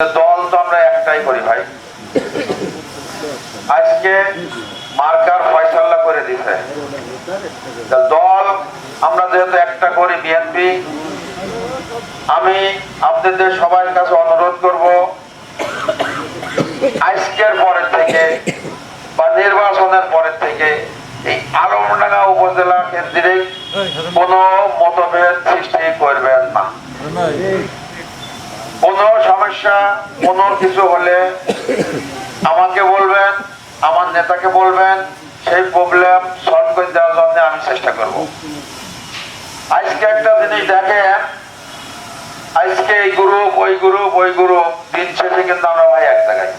দল তো আমরা একটাই করি ভাই। আজকে মার্কার ফয়সালা করে দিছে দল, আমরা যেহেতু একটা করি বিএনপি। আমি আপনাদের সবার কাছে অনুরোধ করব, আজকের পরের থেকে বা নির্বাচনের পরের থেকে এই আলমডাঙ্গা উপজেলা কেন্দ্রিক কোন মতভেদ সৃষ্টি করবেন না। কোন সমস্যা কোন কিছু হলে আমাকে বলবেন, আমার নেতাকে বলবেন, সেই প্রবলেম সলভ করে দেওয়ার জন্য আমি চেষ্টা করব। আজকে একটা জিনিস দেখেন, আজকে এই গ্রুপ ওই গ্রুপ ওই গ্রুপ, দিন শেষে কিন্তু আমরা ভাই এক জায়গায়,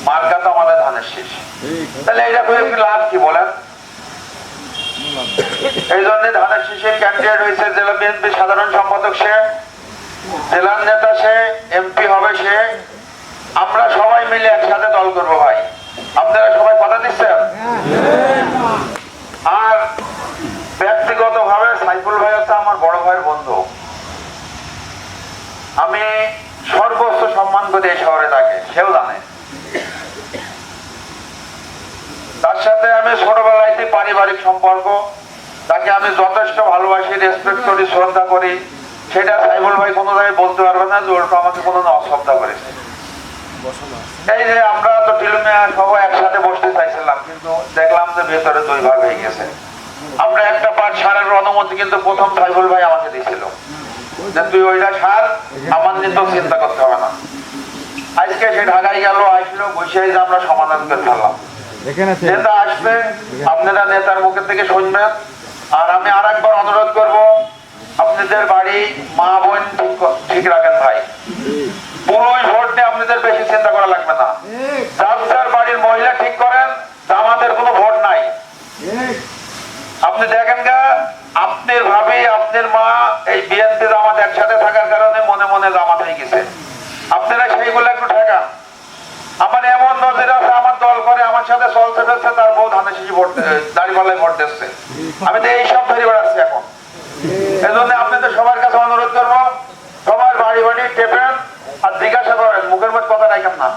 মার্কা তো আমাদের ধানের শেষ। তাহলে এটা করে লাভ কি বলেন? এই জন্য ধানের শীষের ক্যান্ডিডেট হয়েছে জেলা বিএনপি সাধারণ সম্পাদক, সে জেলার নেতা, সে এমপি হবে সে। আমরা সবাই মিলে একসাথে দল করব ভাই। আপনারা সবাই কথা দিচ্ছেন? আর ব্যক্তিগত ভাবে সাইফুল ভাই হচ্ছে আমার বড় ভাইয়ের বন্ধু। আমি সর্বোচ্চ সম্মান করি এই শহরে তাকে, সেও জানে। তার সাথে আমি ছোটবেলায় পারিবারিক সম্পর্ক, তাকে আমি যথেষ্ট ভালোবাসি, রেসপেক্ট করি, শ্রদ্ধা করি। সেটা সাইফুল ভাই কোনো জায়গায় বলতে পারবে না যে ওটা আমাকে কোনো অশ্রদ্ধা করেছে। এই যে আমরা তো টিলুমিয়া সবাই একসাথে বসতে চাইছিলাম, কিন্তু দেখলাম যে ভেতরে দুই ভাগ হয়ে গেছে। আমরা একটা পাঠ সারের অনুমতি কিন্তু প্রথম সাইফুল ভাই আমাকে দিয়েছিল যে তুই ওইটা সার, আমার নিয়ে তো চিন্তা করতে হবে না। আজকে সে ঢাকায় গেল, আসলো, বসে যে আমরা সমাধান করে ফেললাম। নেতা আসবে, আপনারা নেতার মুখের থেকে শুনবেন। আর আমি আর একবার অনুরোধ করবো, আপনাদের বাড়ি মা বোন ঠিক রাখেন ভাই। পুরোই ভোট নিয়ে আপনাদের বেশি চিন্তা করা লাগবে না। যার যার বাড়ির মহিলা ঠিক করেন, জামাতের কোনো ভোট নাই। আপনি দেখেন গা, আপনার ভাবি আপনার মা এই বিএনপি জামাত একসাথে থাকার কারণে মনে মনে জামাত হয়ে গেছে। আপনারা সেইগুলো একটু ঠেকান। আমার এমন নজর আছে, আমার দল করে আমার সাথে চলতে ফেলছে, তার বউ ধানের শীষে ভোট, দাঁড়িপাল্লায় ভোট দিচ্ছে। আমি তো এইসব ধরে বেড়াচ্ছি এখন। এই জন্য আপনাদের সবার কাছে অনুরোধ করবো, সবার বাড়ি বাড়ি টেপেন আর জিজ্ঞাসা করেন, মুখের মধ্যে কথা রাখেন না।